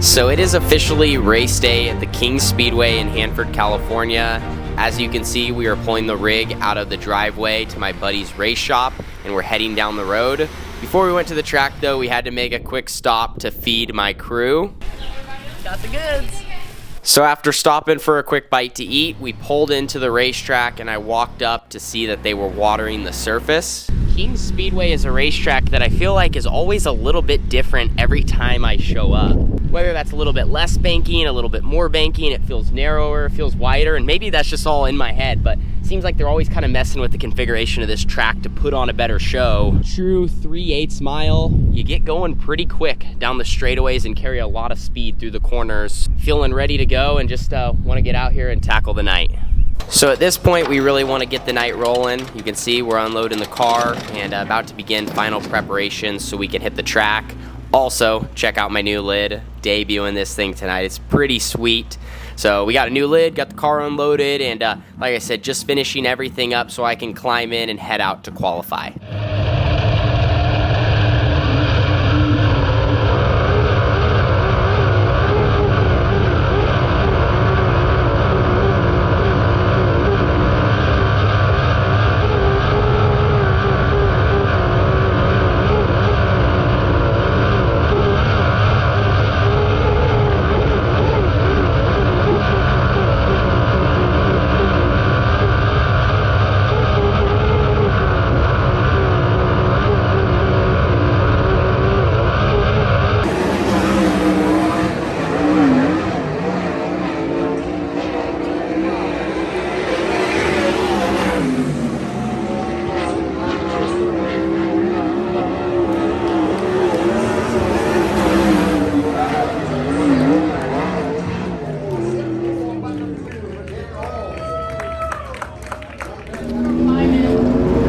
So it is officially race day at the Kings Speedway in Hanford, California. As you can see, we are pulling the rig out of the driveway to my buddy's race shop, and we're heading down the road. Before we went to the track though, we had to make a quick stop to feed my crew. Got the goods. So after stopping for a quick bite to eat, we pulled into the racetrack and I walked up to see that they were watering the surface. Kings Speedway is a racetrack that I feel like is always a little bit different every time I show up. Whether that's a little bit less banking, a little bit more banking, it feels narrower, it feels wider, and maybe that's just all in my head, but it seems like they're always kind of messing with the configuration of this track to put on a better show. True 3/8 mile. You get going pretty quick down the straightaways and carry a lot of speed through the corners. Feeling ready to go and just want to get out here and tackle the night. So at this point, we really want to get the night rolling. You can see we're unloading the car and about to begin final preparations so we can hit the track. Also, check out my new lid, debuting this thing tonight. It's pretty sweet. So we got a new lid, got the car unloaded, and like I said, just finishing everything up so I can climb in and head out to qualify.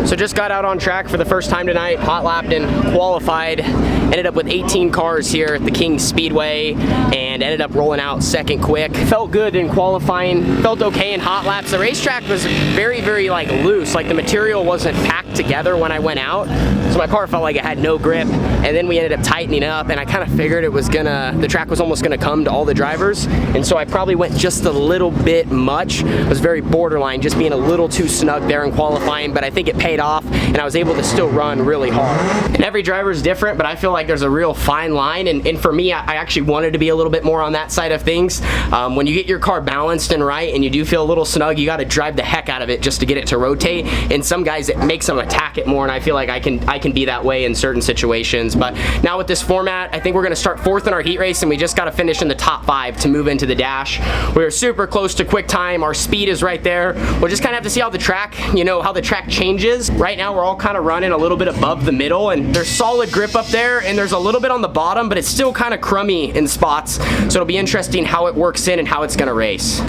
So just got out on track for the first time tonight, hot lapped and qualified. Ended up with 18 cars here at the Kings Speedway and ended up rolling out second quick. Felt good in qualifying, felt okay in hot laps. The racetrack was very like loose, like the material wasn't packed together when I went out. So my car felt like it had no grip, and then we ended up tightening up, and I kind of figured the track was almost gonna come to all the drivers, and so I probably went just a little bit much. It was very borderline, just being a little too snug there in qualifying, but I think it paid off, and I was able to still run really hard. And every driver is different, but I feel like there's a real fine line, and for me, I actually wanted to be a little bit more on that side of things. When you get your car balanced and right, and you do feel a little snug, you gotta drive the heck out of it just to get it to rotate, and some guys, it makes them attack it more, and I feel like I can be that way in certain situations. But now with this format, I think we're gonna start fourth in our heat race, and we just gotta finish in the top 5 to move into the dash. We're super close to quick time, our speed is right there. We'll just kind of have to see how the track, how the track changes. Right now we're all kind of running a little bit above the middle, and there's solid grip up there, and there's a little bit on the bottom, but it's still kind of crummy in spots. So it'll be interesting how it works in and how it's gonna race.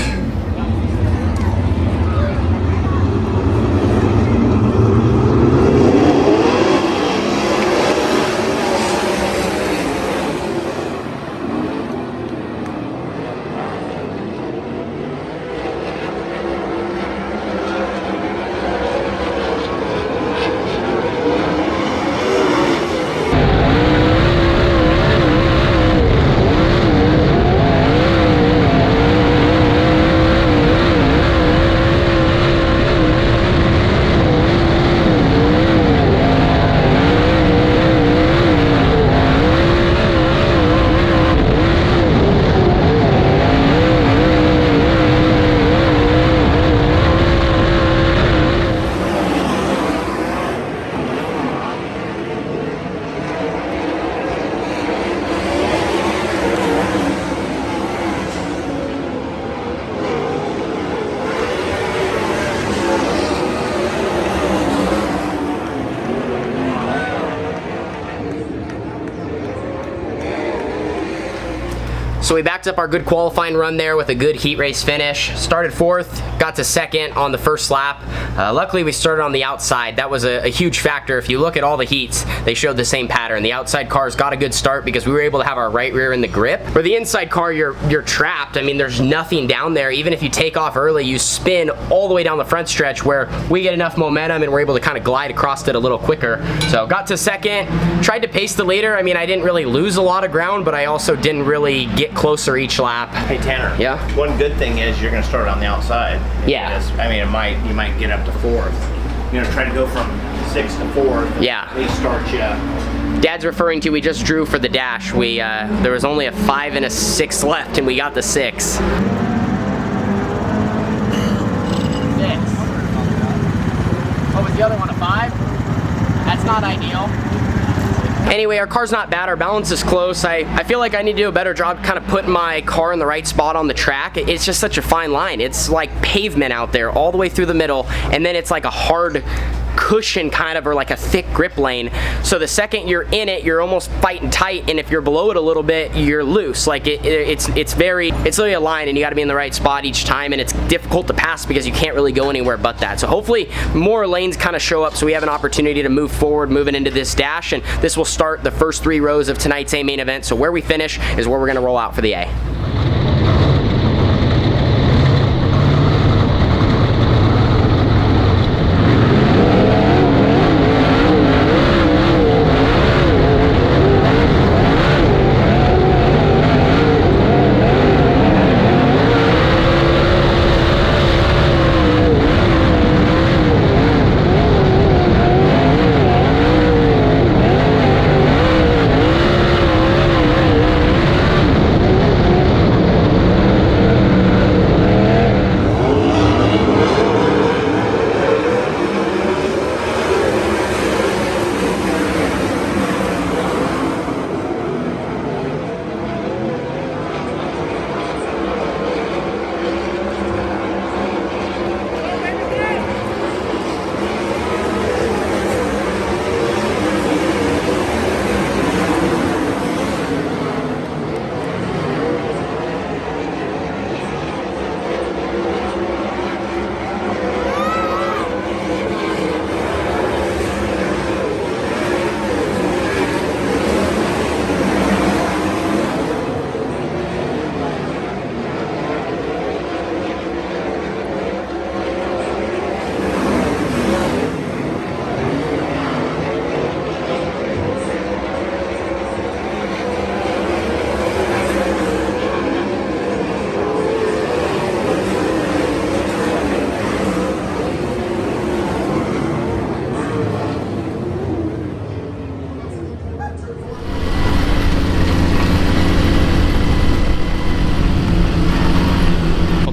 So we backed up our good qualifying run there with a good heat race finish. Started fourth, got to second on the first lap. Luckily we started on the outside. That was a huge factor. If you look at all the heats, they showed the same pattern. The outside cars got a good start because we were able to have our right rear in the grip. For the inside car, you're trapped. I mean, there's nothing down there. Even if you take off early, you spin all the way down the front stretch where we get enough momentum and we're able to kind of glide across it a little quicker. So got to second, tried to pace the leader. I mean, I didn't really lose a lot of ground, but I also didn't really get closer each lap. Hey Tanner. Yeah? One good thing is you're going to start on the outside. Yeah. I mean, you might get up to 4th. You know, try to go from 6th to 4th. Yeah. At least start you. Dad's referring to, we just drew for the dash. There was only a 5 and a 6 left, and we got the 6. 6. Oh, was the other one a 5? That's not ideal. Anyway, our car's not bad, our balance is close. I feel like I need to do a better job kind of putting my car in the right spot on the track. It's just such a fine line. It's like pavement out there all the way through the middle, and then it's like a hard cushion kind of, or like a thick grip lane. So the second you're in it, you're almost fighting tight, and if you're below it a little bit, you're loose. Like it's literally a line, and you got to be in the right spot each time, and it's difficult to pass because you can't really go anywhere but that. So hopefully more lanes kind of show up so we have an opportunity to move forward moving into this dash, and this will start the first 3 rows of tonight's A main event. So where we finish is where we're going to roll out for the A.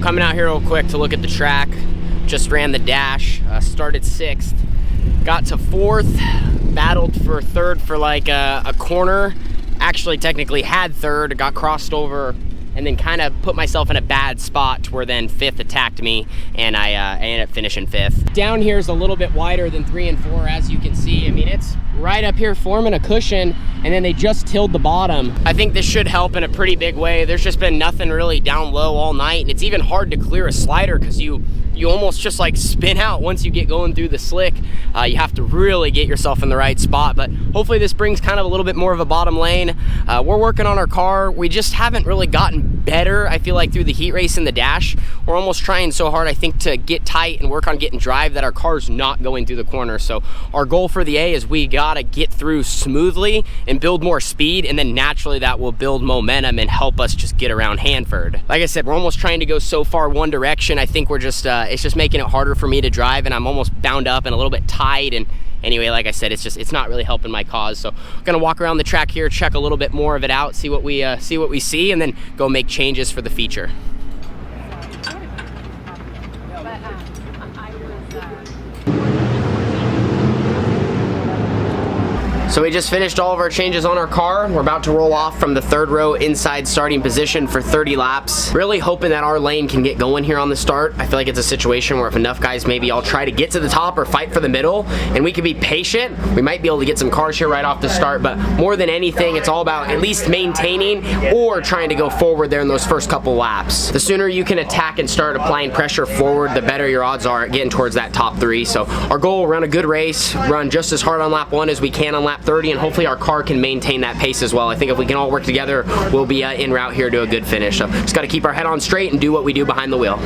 Coming out here real quick to look at the track. Just ran the dash, started 6th, got to 4th, battled for 3rd for like a corner, actually technically had 3rd, got crossed over, and then kind of put myself in a bad spot to where then 5th attacked me, and I ended up finishing 5th. Down here is a little bit wider than 3 and 4, as you can see. I mean, it's right up here forming a cushion, and then they just tilled the bottom. I think this should help in a pretty big way. There's just been nothing really down low all night, and it's even hard to clear a slider because you almost just like spin out once you get going through the slick. You have to really get yourself in the right spot, but hopefully this brings kind of a little bit more of a bottom lane. We're working on our car. We just haven't really gotten better, I feel like, through the heat race and the dash. We're almost trying so hard, I think, to get tight and work on getting drive that our car's not going through the corner. So our goal for the A is we gotta get through smoothly and build more speed, and then naturally that will build momentum and help us just get around Hanford. Like I said, we're almost trying to go so far one direction. I think we're just it's just making it harder for me to drive, and I'm almost bound up and a little bit tight. And anyway, like I said, it's not really helping my cause. So I'm gonna walk around the track here, check a little bit more of it out, see what we see, and then go make changes for the feature. So we just finished all of our changes on our car. We're about to roll off from the 3rd row inside starting position for 30 laps. Really hoping that our lane can get going here on the start. I feel like it's a situation where if enough guys maybe all try to get to the top or fight for the middle, and we can be patient, we might be able to get some cars here right off the start. But more than anything, it's all about at least maintaining or trying to go forward there in those first couple laps. The sooner you can attack and start applying pressure forward, the better your odds are at getting towards that top 3. So our goal, run a good race, run just as hard on lap 1 as we can on lap 30, and hopefully our car can maintain that pace as well. I think if we can all work together, we'll be en route here to a good finish. So just got to keep our head on straight and do what we do behind the wheel.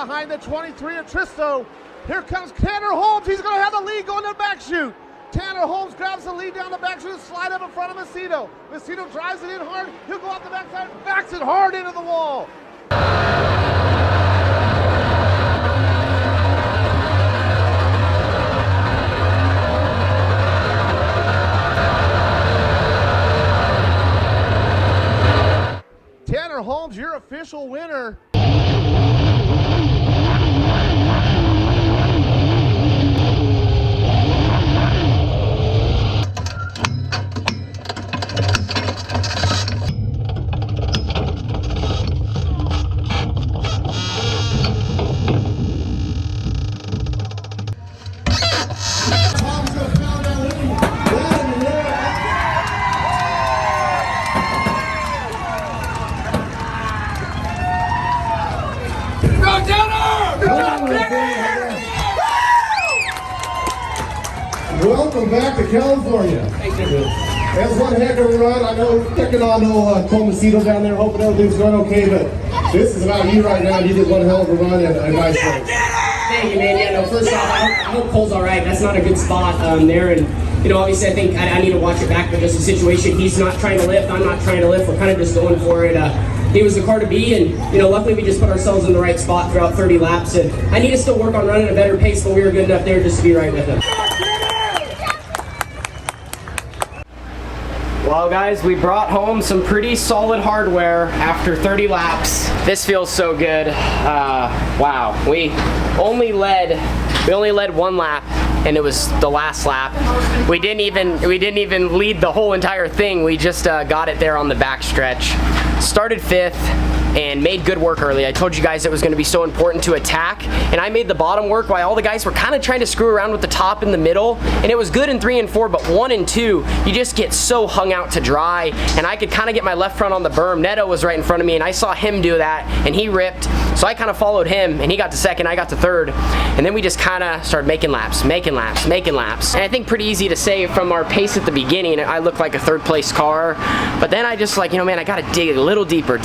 behind the 23 of Tristo. Here comes Tanner Holmes. He's going to have the lead going to the back chute. Tanner Holmes grabs the lead down the back chute, slide up in front of Macedo. Macedo drives it in hard. He'll go off the backside, backs it hard into the wall. Tanner Holmes, your official winner. Welcome back to California. Thank you. That was one heck of a run. I know checking on Cole Macedo down there, hoping everything's going okay, but this is about you right now. You did one hell of a run and a nice race. Thank you, man. Yeah, no, first off, I hope Cole's all right. That's not a good spot there, and obviously I think I need to watch it back, but just the situation, he's not trying to lift, I'm not trying to lift, we're kind of just going for it. He was the car to be, and luckily we just put ourselves in the right spot throughout 30 laps, and I need to still work on running a better pace, but we were good enough there just to be right with him. Well guys, we brought home some pretty solid hardware after 30 laps. This feels so good. Wow, we only led one lap, and it was the last lap. We didn't even lead the whole entire thing. We just got it there on the back stretch. Started 5th and made good work early. I told you guys it was going to be so important to attack, and I made the bottom work while all the guys were kind of trying to screw around with the top in the middle, and it was good in 3 and 4, but 1 and 2, you just get so hung out to dry, and I could kind of get my left front on the berm. Neto was right in front of me, and I saw him do that, and he ripped, so I kind of followed him, and he got to 2nd, I got to 3rd, and then we just kind of started making laps, and I think pretty easy to say from our pace at the beginning, I looked like a 3rd place car, but then I just like, man, I got to dig a little deeper,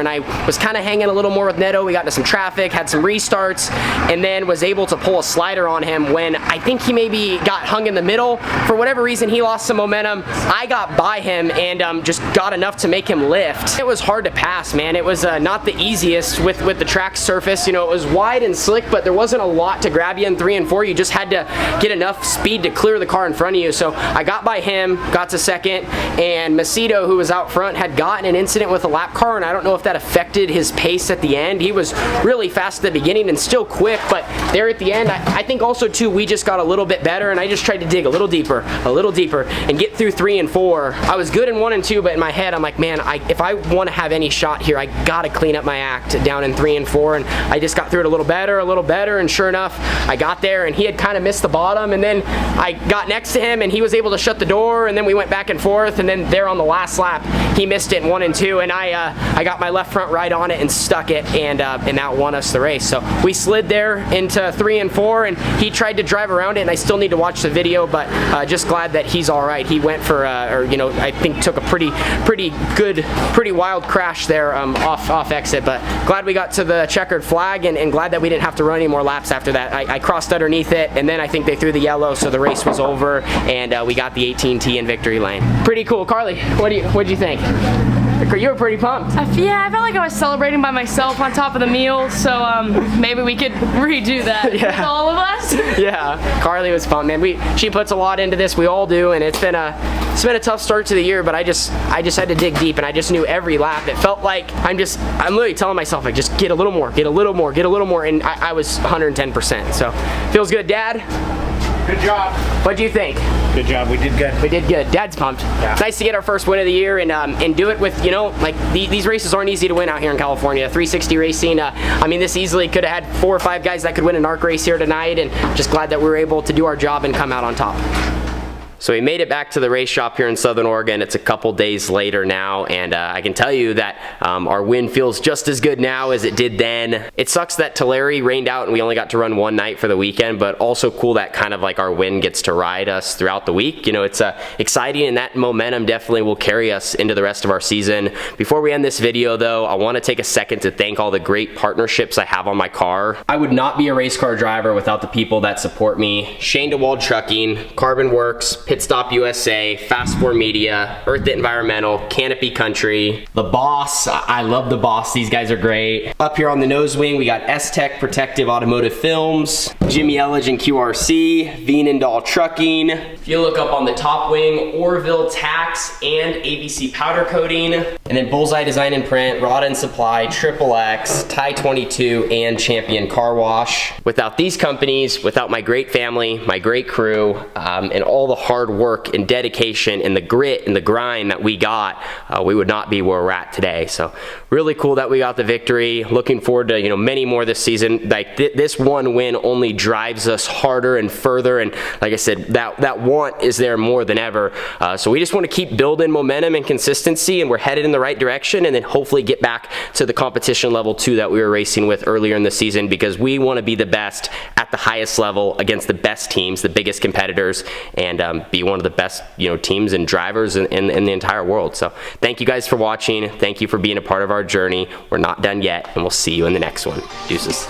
and I was kind of hanging a little more with Neto. We got into some traffic, had some restarts, and then was able to pull a slider on him when I think he maybe got hung in the middle. For whatever reason, he lost some momentum. I got by him and just got enough to make him lift. It was hard to pass, man. It was not the easiest with the track surface. It was wide and slick, but there wasn't a lot to grab you in 3 and 4. You just had to get enough speed to clear the car in front of you. So I got by him, got to 2nd, and Macedo, who was out front, had gotten an incident with a lap car, and I don't know if that affected his pace at the end. He was really fast at the beginning and still quick, but there at the end, I think also too, we just got a little bit better, and I just tried to dig a little deeper, and get through 3 and 4. I was good in 1 and 2, but in my head, I'm like, man, if I want to have any shot here, I gotta clean up my act down in 3 and 4, and I just got through it a little better, and sure enough, I got there, and he had kind of missed the bottom, and then I got next to him, and he was able to shut the door, and then we went back and forth, and then there on the last lap, he missed it in 1 and 2, and I got my left front right on it and stuck it, and that won us the race. So we slid there into 3 and 4, and he tried to drive around it, and I still need to watch the video, but just glad that he's all right. He went for, I think took a pretty wild crash there off exit, but glad we got to the checkered flag, and glad that we didn't have to run any more laps after that. I crossed underneath it, and then I think they threw the yellow, so the race was over, and we got the 18T in victory lane. Pretty cool. Carly, what'd you think? You were pretty pumped. Yeah, I felt like I was celebrating by myself on top of the meal, so maybe we could redo that with all of us. Yeah, Carly was pumped, man. She puts a lot into this. We all do, and it's been a tough start to the year, but I just had to dig deep, and I just knew every lap. It felt like I'm literally telling myself, like, just get a little more, and I was 110%. So feels good, Dad. Good job. What'd you think? Good job. We did good. We did good. Dad's pumped. Yeah. Nice to get our first win of the year and do it with, like these races aren't easy to win out here in California. 360 racing. This easily could have had 4 or 5 guys that could win an ARC race here tonight, and just glad that we were able to do our job and come out on top. So we made it back to the race shop here in Southern Oregon. It's a couple days later now, and I can tell you that our win feels just as good now as it did then. It sucks that Tulare rained out and we only got to run one night for the weekend, but also cool that kind of like our win gets to ride us throughout the week. You know, it's exciting, and that momentum definitely will carry us into the rest of our season. Before we end this video though, I want to take a second to thank all the great partnerships I have on my car. I would not be a race car driver without the people that support me. Shane DeWald Trucking, Carbon Works, Pit Stop USA, Fast 4 Media, Earth It Environmental, Canopy Country, The Boss. I love The Boss. These guys are great. Up here on the nose wing, we got S-Tech Protective Automotive Films, Jimmy Elledge and QRC, Veenendahl Trucking. If you look up on the top wing, Orville Tax and ABC Powder Coating, and then Bullseye Design and Print, Rod and Supply, Triple X, Tie 22, and Champion Car Wash. Without these companies, without my great family, my great crew, and all the hard work and dedication and the grit and the grind that we got, we would not be where we're at today. So really cool that we got the victory. Looking forward to, you know, many more this season. Like this one win only drives us harder and further, and like I said, that want is there more than ever. So we just want to keep building momentum and consistency, and we're headed in the right direction, and then hopefully get back to the competition level 2 that we were racing with earlier in the season, because we want to be the best at the highest level against the best teams, the biggest competitors, and be one of the best, you know, teams and drivers in the entire world. So thank you guys for watching. Thank you for being a part of our journey. We're not done yet, and we'll see you in the next one. Deuces.